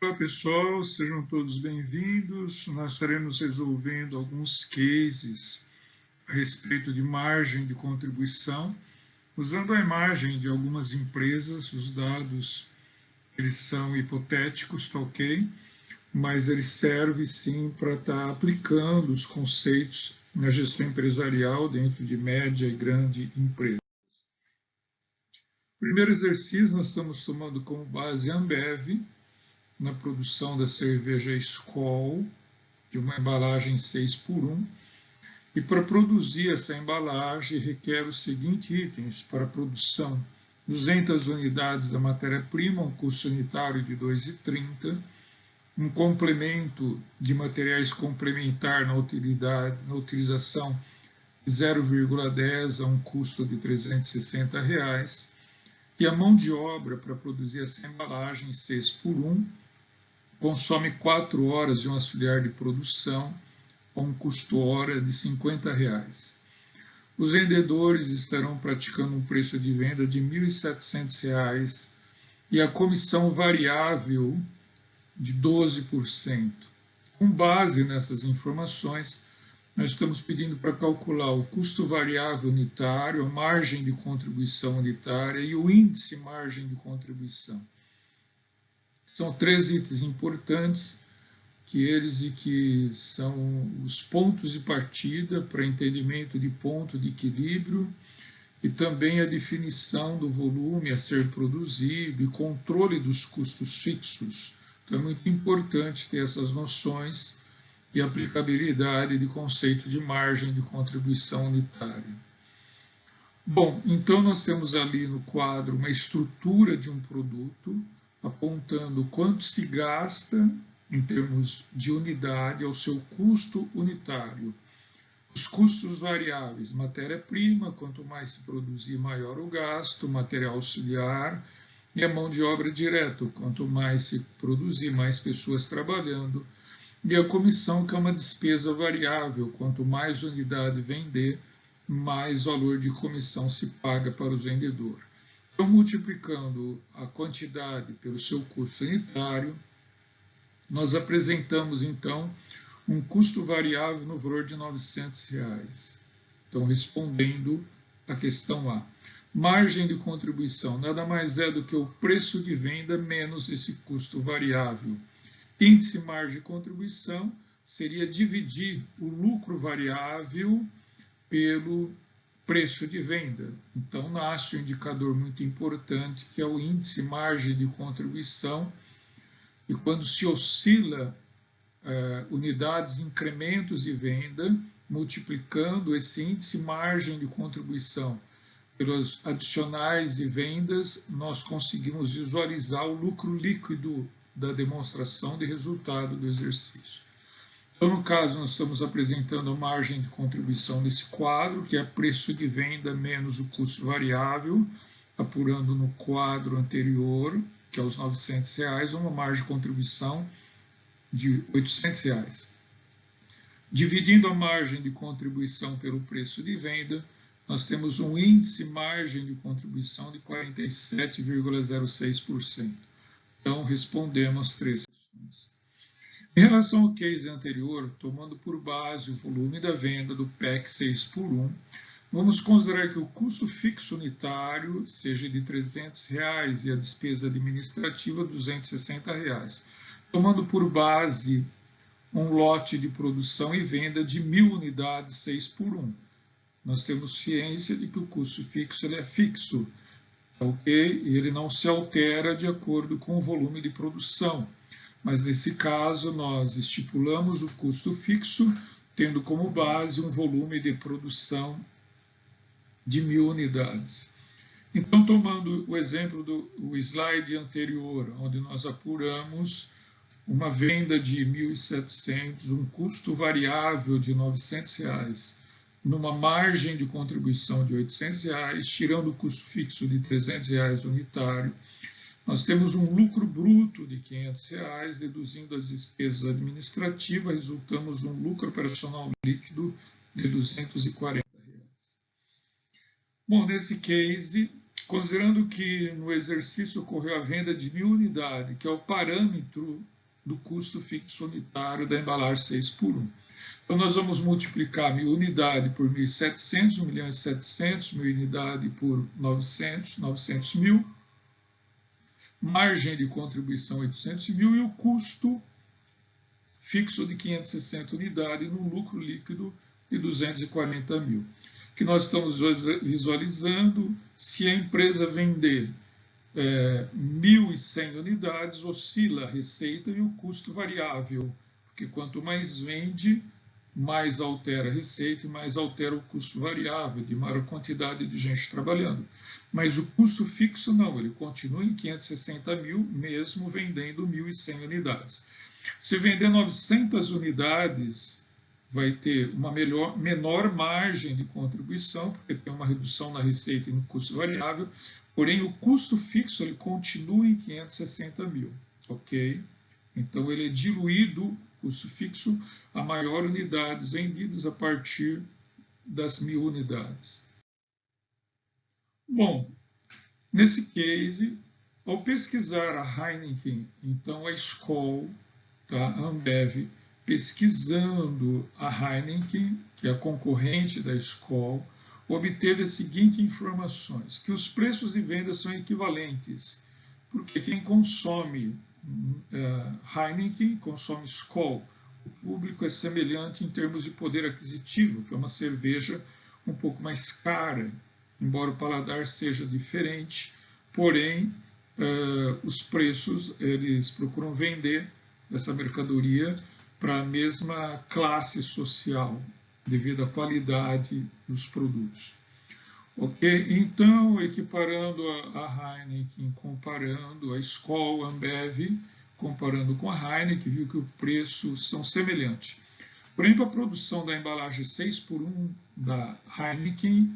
Olá pessoal, sejam todos bem-vindos. Nós estaremos resolvendo alguns cases a respeito de margem de contribuição, usando a imagem de algumas empresas. Os dados eles são hipotéticos, tá ok? Mas eles servem sim para estar aplicando os conceitos na gestão empresarial dentro de média e grande empresa. Primeiro exercício, nós estamos tomando como base a Ambev, na produção da cerveja Skol, de uma embalagem 6x1, e para produzir essa embalagem requer os seguintes itens para a produção: 200 unidades da matéria-prima, um custo unitário de R$ 2,30, um complemento de materiais complementar na utilização de 0,10 a um custo de R$ 360, e a mão de obra para produzir essa embalagem 6x1 consome 4 horas de um auxiliar de produção, com um custo hora de R$ 50. Os vendedores estarão praticando um preço de venda de R$ 1.700 e a comissão variável de 12%. Com base nessas informações, nós estamos pedindo para calcular o custo variável unitário, a margem de contribuição unitária e o índice margem de contribuição. São 3 itens importantes que são os pontos de partida para entendimento de ponto de equilíbrio e também a definição do volume a ser produzido e controle dos custos fixos. Então é muito importante ter essas noções e aplicabilidade de conceito de margem de contribuição unitária. Bom, então nós temos ali no quadro uma estrutura de um produto, apontando quanto se gasta em termos de unidade ao seu custo unitário. Os custos variáveis: matéria-prima, quanto mais se produzir, maior o gasto; material auxiliar; e a mão de obra direta, quanto mais se produzir, mais pessoas trabalhando; e a comissão, que é uma despesa variável: quanto mais unidade vender, mais valor de comissão se paga para o vendedor. Então, multiplicando a quantidade pelo seu custo unitário, nós apresentamos, então, um custo variável no valor de R$ 900. Então, respondendo à questão A. Margem de contribuição nada mais é do que o preço de venda menos esse custo variável. Índice margem de contribuição seria dividir o lucro variável pelo preço de venda. Então, nasce um indicador muito importante, que é o índice margem de contribuição, e quando se oscila unidades, incrementos de venda, multiplicando esse índice margem de contribuição pelos adicionais de vendas, nós conseguimos visualizar o lucro líquido da demonstração de resultado do exercício. Então, no caso, nós estamos apresentando a margem de contribuição desse quadro, que é preço de venda menos o custo variável, apurando no quadro anterior, que é os R$ 900, uma margem de contribuição de R$ 800. Dividindo a margem de contribuição pelo preço de venda, nós temos um índice margem de contribuição de 47,06%. Então, respondemos as 3 questões. Em relação ao case anterior, tomando por base o volume da venda do PEC 6x1, vamos considerar que o custo fixo unitário seja de R$ 300 e a despesa administrativa R$ 260, tomando por base um lote de produção e venda de 1.000 unidades 6x1. Nós temos ciência de que o custo fixo ele é fixo, ok? E ele não se altera de acordo com o volume de produção. Mas, nesse caso, nós estipulamos o custo fixo, tendo como base um volume de produção de 1.000 unidades. Então, tomando o exemplo do slide anterior, onde nós apuramos uma venda de 1.700, um custo variável de R$ 900, numa margem de contribuição de R$ 800, tirando o custo fixo de R$ 300 unitário, nós temos um lucro bruto de R$ 500, deduzindo as despesas administrativas, resultamos num lucro operacional líquido de R$ 240. Bom, nesse case, Considerando que no exercício ocorreu a venda de 1.000 unidades, que é o parâmetro do custo fixo unitário da embalagem 6 por 1. Então, nós vamos multiplicar 1.000 unidades por 1.700, 1.700.000, 1.000 unidades por 900 mil, margem de contribuição 800 mil e o custo fixo de 560 unidades no lucro líquido de 240 mil. Que nós estamos visualizando, se a empresa vender 1.100 unidades, oscila a receita e o custo variável, porque quanto mais vende, mais altera a receita e mais altera o custo variável, de maior quantidade de gente trabalhando. Mas o custo fixo não, ele continua em 560 mil, mesmo vendendo 1.100 unidades. Se vender 900 unidades, vai ter uma menor margem de contribuição, porque tem uma redução na receita e no custo variável, porém o custo fixo ele continua em 560 mil, ok? Então ele é diluído, custo fixo, a maior unidades vendidas a partir das 1.000 unidades. Bom, nesse case, ao pesquisar a Heineken, então a Skol, tá, a Ambev, pesquisando a Heineken, que é a concorrente da Skol, obteve as seguintes informações, que os preços de venda são equivalentes, porque quem consome Heineken consome Skol. O público é semelhante em termos de poder aquisitivo, que é uma cerveja um pouco mais cara, embora o paladar seja diferente, porém os preços eles procuram vender essa mercadoria para a mesma classe social, devido à qualidade dos produtos. Ok? Então, equiparando a Heineken, comparando a Skol, a Ambev, comparando com a Heineken, viu que os preços são semelhantes. Porém, para a produção da embalagem 6 por 1 da Heineken,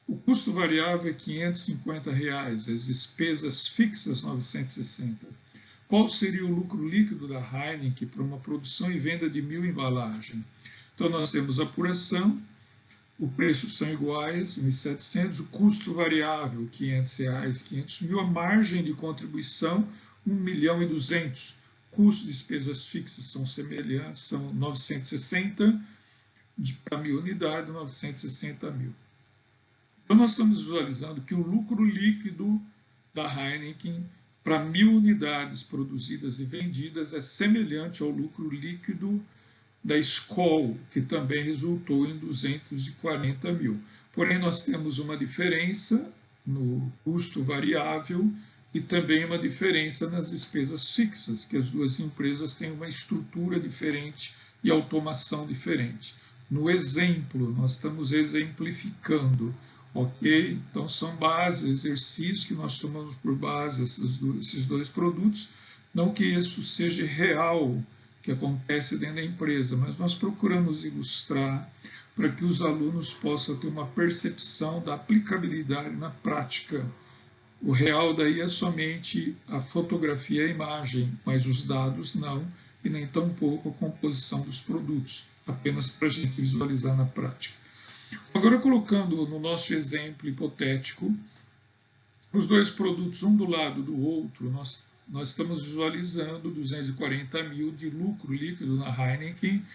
o custo variável é R$ 550, as despesas fixas 960. Qual seria o lucro líquido da Heineken para uma produção e venda de 1.000 embalagens? Então, nós temos apuração, o preço são iguais, 1.700, o custo variável, R$ 500, 500 mil, a margem de contribuição, 1.200.000, custo de despesas fixas são semelhantes, são 960, para 1.000 unidades, 960 mil. Então, nós estamos visualizando que o lucro líquido da Heineken para 1.000 unidades produzidas e vendidas é semelhante ao lucro líquido da Skol, que também resultou em 240 mil. Porém, nós temos uma diferença no custo variável e também uma diferença nas despesas fixas, que as duas empresas têm uma estrutura diferente e automação diferente. No exemplo, nós estamos exemplificando, ok? Então, são bases, exercícios que nós tomamos por base esses dois produtos, não que isso seja real, que acontece dentro da empresa, mas nós procuramos ilustrar para que os alunos possam ter uma percepção da aplicabilidade na prática. O real daí é somente a fotografia e a imagem, mas os dados não, e nem tampouco a composição dos produtos, apenas para a gente visualizar na prática. Agora, colocando no nosso exemplo hipotético, os dois produtos um do lado do outro, nós estamos visualizando 240 mil de lucro líquido na Heineken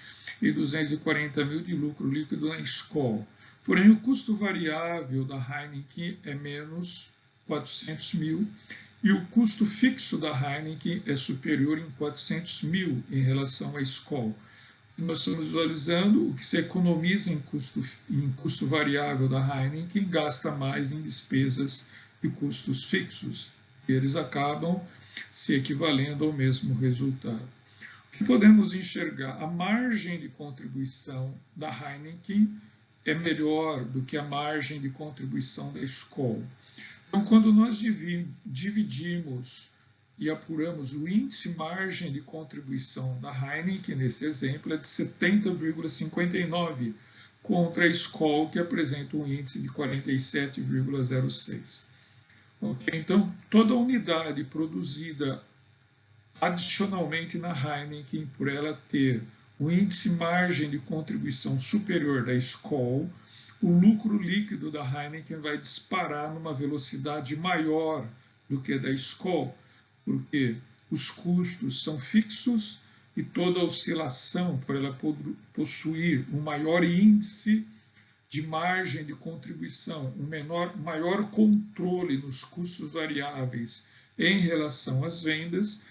e 240 mil de lucro líquido na Skol. Porém, o custo variável da Heineken é menos 400 mil e o custo fixo da Heineken é superior em 400 mil em relação à Skol. Nós estamos visualizando o que se economiza em custo variável da Heineken, gasta mais em despesas e custos fixos. E eles acabam se equivalendo ao mesmo resultado. O que podemos enxergar? A margem de contribuição da Heineken é melhor do que a margem de contribuição da Skol. Então, quando nós dividimos e apuramos o índice margem de contribuição da Heineken, nesse exemplo, é de 70,59, contra a Skol, que apresenta um índice de 47,06. Okay? Então, toda unidade produzida adicionalmente na Heineken, por ela ter o índice margem de contribuição superior da Skol, o lucro líquido da Heineken vai disparar numa velocidade maior do que da Skol, porque os custos são fixos e toda oscilação, por ela possuir um maior índice de margem de contribuição, maior controle nos custos variáveis em relação às vendas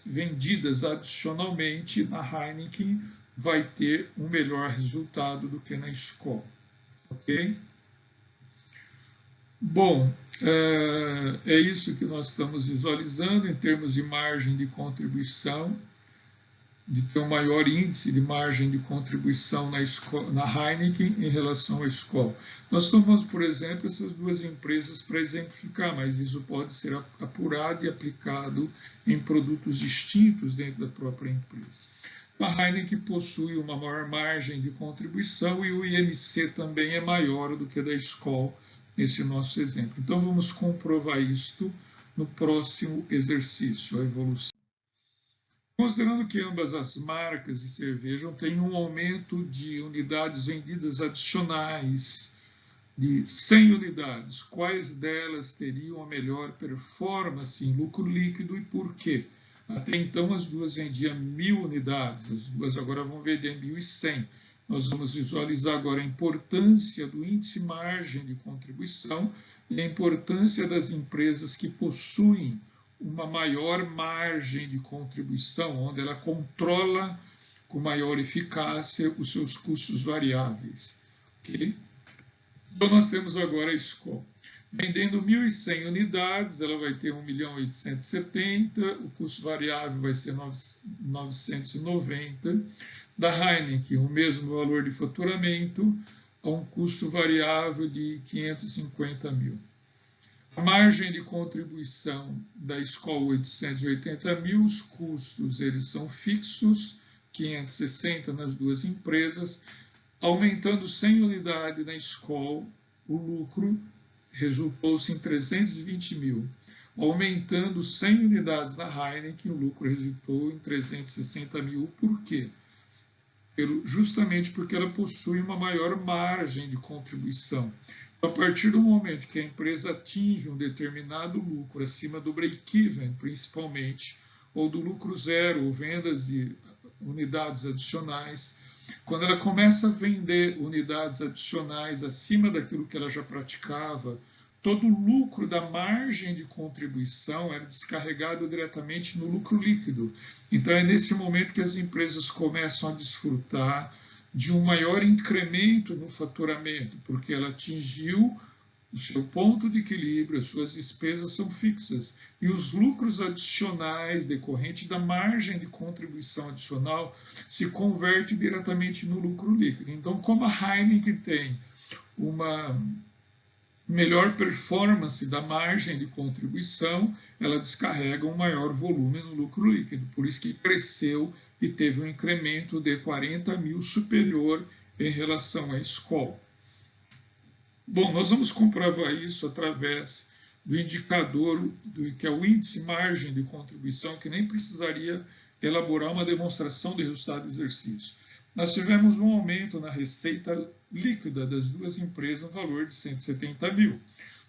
vendidas adicionalmente na Heineken vai ter um melhor resultado do que na Skol. Ok? Bom, é isso que nós estamos visualizando em termos de margem de contribuição, de ter um maior índice de margem de contribuição na Heineken em relação à Skol. Nós tomamos, por exemplo, essas duas empresas para exemplificar, mas isso pode ser apurado e aplicado em produtos distintos dentro da própria empresa. A Heineken possui uma maior margem de contribuição e o IMC também é maior do que a da Skol nesse nosso exemplo. Então, vamos comprovar isto no próximo exercício, a evolução. Considerando que ambas as marcas de cerveja têm um aumento de unidades vendidas adicionais de 100 unidades, quais delas teriam a melhor performance em lucro líquido e por quê? Até então as duas vendiam 1.000 unidades, as duas agora vão vender 1.100. Nós vamos visualizar agora a importância do índice margem de contribuição e a importância das empresas que possuem uma maior margem de contribuição, onde ela controla com maior eficácia os seus custos variáveis. Okay? Então, nós temos agora a Skol. Vendendo 1.100 unidades, ela vai ter 1.870.000, o custo variável vai ser 990. Da Heineken, o mesmo valor de faturamento, a um custo variável de 550.000. A margem de contribuição da Skol 880.000, os custos eles são fixos, 560 nas duas empresas, aumentando 100 unidades na Skol, o lucro resultou-se em 320.000. Aumentando 100 unidades na Heineken, o lucro resultou em 360.000. Por quê? Justamente porque ela possui uma maior margem de contribuição. A partir do momento que a empresa atinge um determinado lucro acima do break-even, principalmente, ou do lucro zero, ou vendas de unidades adicionais, quando ela começa a vender unidades adicionais acima daquilo que ela já praticava, todo o lucro da margem de contribuição é descarregado diretamente no lucro líquido. Então é nesse momento que as empresas começam a desfrutar de um maior incremento no faturamento, porque ela atingiu o seu ponto de equilíbrio, as suas despesas são fixas, e os lucros adicionais decorrentes da margem de contribuição adicional se convertem diretamente no lucro líquido. Então, como a Heineken tem uma melhor performance da margem de contribuição, ela descarrega um maior volume no lucro líquido. Por isso que cresceu e teve um incremento de 40.000 superior em relação à Skol. Bom, nós vamos comprovar isso através do indicador, que é o índice margem de contribuição, que nem precisaria elaborar uma demonstração de resultado do exercício. Nós tivemos um aumento na receita líquida das duas empresas no valor de 170.000.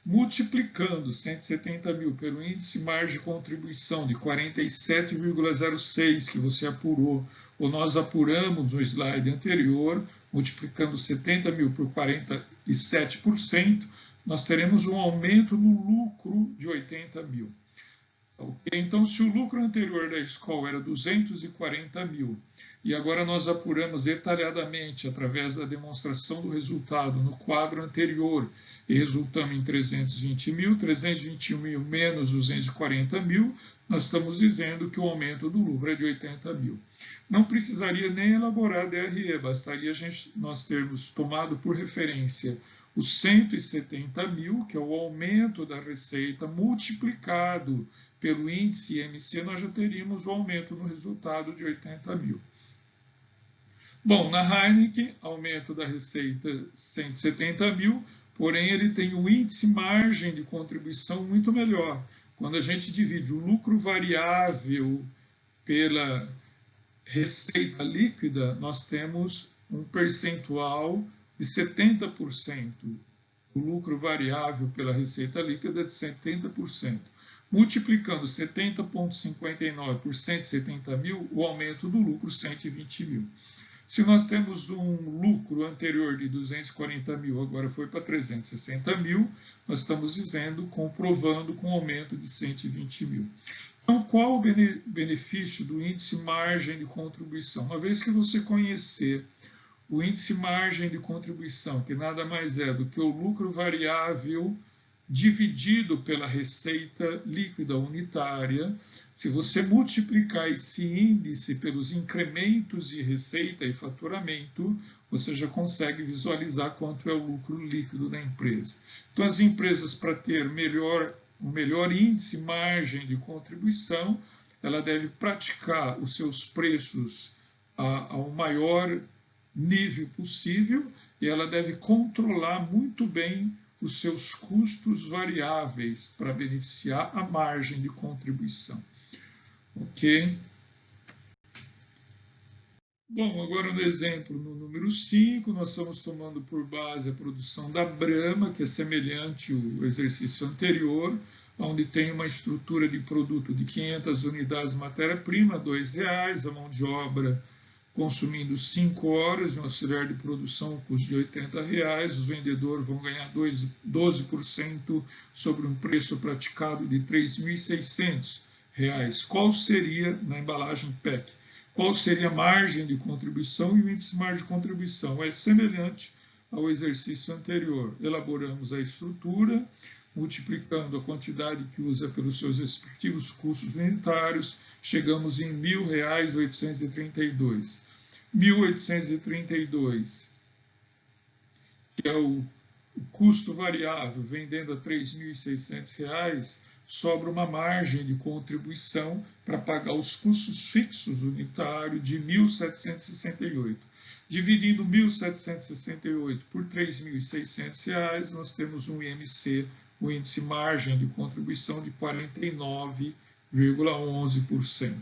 Multiplicando 170.000 pelo índice margem de contribuição de 47,06 que você apurou, ou nós apuramos no slide anterior, multiplicando 70.000 por 47%, nós teremos um aumento no lucro de 80.000. Okay? Então, se o lucro anterior da Skol era 240.000, e agora nós apuramos detalhadamente, através da demonstração do resultado no quadro anterior, e resultamos em 320.000, 321.000 menos 240.000, nós estamos dizendo que o aumento do lucro é de 80.000. Não precisaria nem elaborar DRE, bastaria nós termos tomado por referência os 170.000, que é o aumento da receita, multiplicado pelo índice IMC, nós já teríamos o aumento no resultado de 80.000. Bom, na Heineken, aumento da receita 170.000, porém ele tem um índice margem de contribuição muito melhor. Quando a gente divide o lucro variável pela receita líquida, nós temos um percentual de 70%, o lucro variável pela receita líquida de 70%. Multiplicando 70,59 por 170 mil, o aumento do lucro 120 mil. Se nós temos um lucro anterior de 240 mil, agora foi para 360 mil, nós estamos dizendo, comprovando com aumento de 120 mil. Então, qual o benefício do índice margem de contribuição? Uma vez que você conhecer o índice margem de contribuição, que nada mais é do que o lucro variável dividido pela receita líquida unitária, se você multiplicar esse índice pelos incrementos de receita e faturamento, você já consegue visualizar quanto é o lucro líquido da empresa. Então, as empresas, para ter um melhor índice margem de contribuição, ela deve praticar os seus preços ao maior nível possível e ela deve controlar muito bem os seus custos variáveis para beneficiar a margem de contribuição. Ok? Bom, agora no exemplo, no número 5, nós estamos tomando por base a produção da Brahma, que é semelhante ao exercício anterior, onde tem uma estrutura de produto de 500 unidades de matéria-prima, R$ 2,00, a mão de obra consumindo 5 horas, um auxiliar de produção, custo de R$ 80,00, os vendedores vão ganhar 12% sobre um preço praticado de R$ 3.600. Qual seria, na embalagem PEC, qual seria a margem de contribuição e o índice de margem de contribuição? É semelhante ao exercício anterior. Elaboramos a estrutura, multiplicando a quantidade que usa pelos seus respectivos custos unitários, chegamos em R$ 1.832. 1.832, que é o custo variável, vendendo a R$ 3.600, sobra uma margem de contribuição para pagar os custos fixos unitários de R$ 1.768. Dividindo 1.768 por R$ 3.600, nós temos um IMC, o índice margem de contribuição de 49,11%.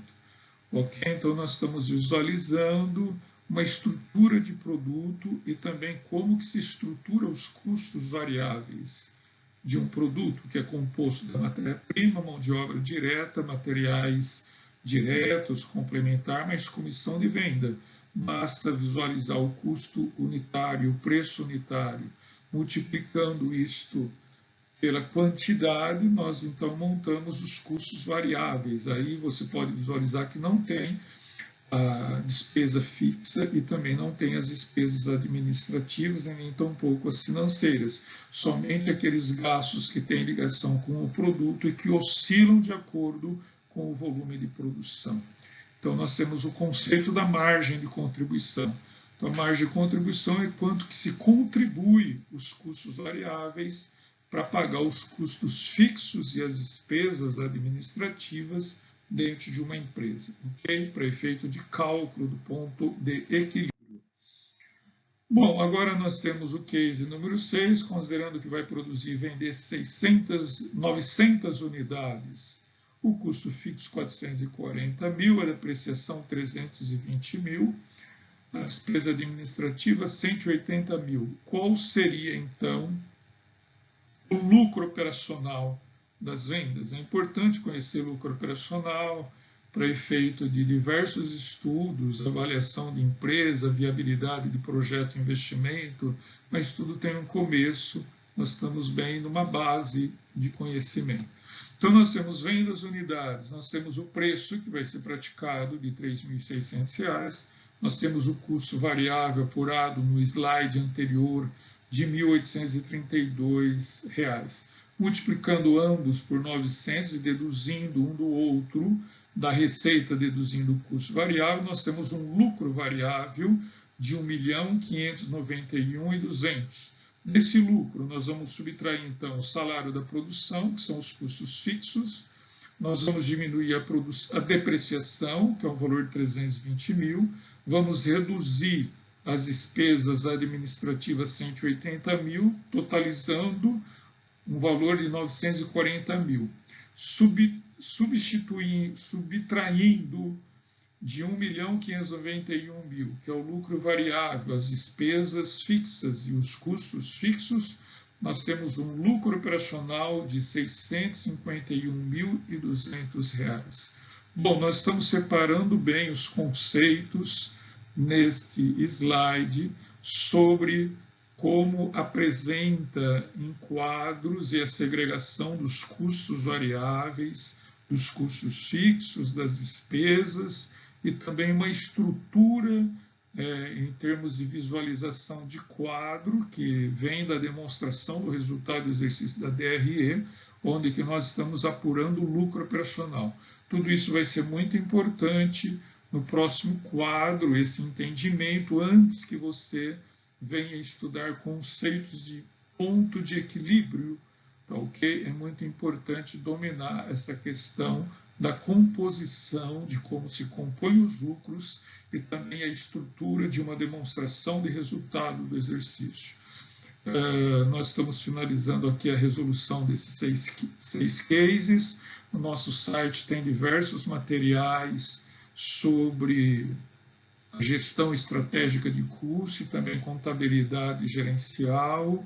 Ok? Então, nós estamos visualizando uma estrutura de produto e também como que se estrutura os custos variáveis de um produto que é composto da matéria-prima, mão de obra direta, materiais diretos, complementar, mais comissão de venda. Basta visualizar o custo unitário, o preço unitário, multiplicando isto pela quantidade, nós então montamos os custos variáveis. Aí você pode visualizar que não tem a despesa fixa e também não tem as despesas administrativas e nem tampouco as financeiras. Somente aqueles gastos que têm ligação com o produto e que oscilam de acordo com o volume de produção. Então, nós temos o conceito da margem de contribuição. Então, a margem de contribuição é quanto que se contribui os custos variáveis para pagar os custos fixos e as despesas administrativas dentro de uma empresa, ok? Para efeito de cálculo do ponto de equilíbrio. Bom, agora nós temos o case número 6, considerando que vai produzir e vender 900 unidades. O custo fixo 440 mil, a depreciação 320 mil, a despesa administrativa 180 mil. Qual seria, então, o lucro operacional das vendas? É importante conhecer o lucro operacional para efeito de diversos estudos, avaliação de empresa, viabilidade de projeto e investimento, mas tudo tem um começo, nós estamos bem numa base de conhecimento. Então, nós temos vendas unidades, nós temos o preço que vai ser praticado de R$ 3.600, nós temos o custo variável apurado no slide anterior de R$ 1.832. Multiplicando ambos por 900 e deduzindo um do outro, da receita deduzindo o custo variável, nós temos um lucro variável de R$ 1.591.200. Nesse lucro, nós vamos subtrair, então, o salário da produção, que são os custos fixos, nós vamos diminuir a depreciação, que é um valor de 320 mil, vamos reduzir as despesas administrativas 180 mil, totalizando um valor de 940 mil. Subtraindo de 1.591.000, que é o lucro variável, as despesas fixas e os custos fixos, nós temos um lucro operacional de R$ 651.200. Bom, nós estamos separando bem os conceitos neste slide sobre como apresenta em quadros e a segregação dos custos variáveis, dos custos fixos, das despesas e também uma estrutura em termos de visualização de quadro, que vem da demonstração do resultado do exercício da DRE, onde que nós estamos apurando o lucro operacional. Tudo isso vai ser muito importante no próximo quadro, esse entendimento, antes que você venha estudar conceitos de ponto de equilíbrio, tá, ok? É muito importante dominar essa questão da composição, de como se compõem os lucros e também a estrutura de uma demonstração de resultado do exercício. Nós estamos finalizando aqui a resolução desses seis cases. No nosso site tem diversos materiais sobre gestão estratégica de custo e também contabilidade gerencial,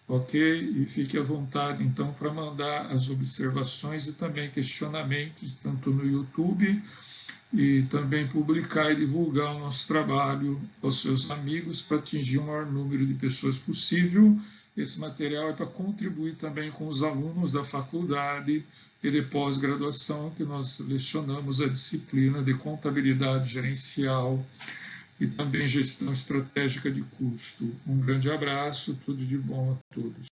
ok? E fique à vontade, então, para mandar as observações e também questionamentos, tanto no YouTube, e também publicar e divulgar o nosso trabalho aos seus amigos para atingir o maior número de pessoas possível. Esse material é para contribuir também com os alunos da faculdade e de pós-graduação, que nós lecionamos a disciplina de contabilidade gerencial e também gestão estratégica de custo. Um grande abraço, tudo de bom a todos.